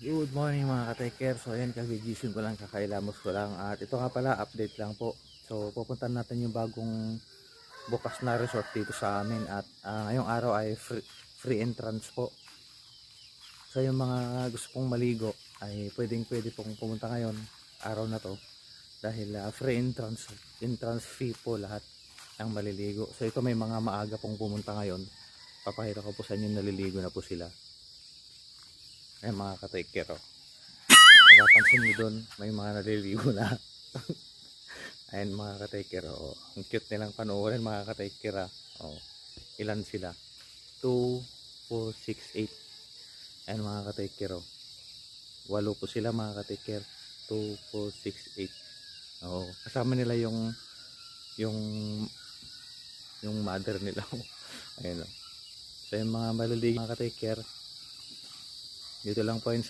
Good morning mga ka-taker. So ayan, kagigising ko lang, kakailamos ko lang. At ito nga pala, update lang po. So pupuntan natin yung bagong bukas na resort dito sa amin. At ngayong araw ay free entrance po. So yung mga gusto pong maligo ay pwede pong pumunta ngayon, araw na to. Dahil free entrance fee po lahat ng maliligo. So ito, may mga maaga pong pumunta ngayon. Papakita ko po sa inyo, naliligo na po sila. Ayan mga ka-taker, oh. Mapapansin nyo doon, may mga naliligo na. Ayan mga ka-taker, oh. Ang cute nilang panoorin mga ka-taker, oh. Ilan sila? 2, 4, 6, 8. Ayan mga ka-taker, oh. 8 po sila mga ka-taker. 2, 4, 6, 8. Oh. Kasama nila yung mother nila. Ayan, oh. So yung mga maliligo mga ka-taker, dito lang po yun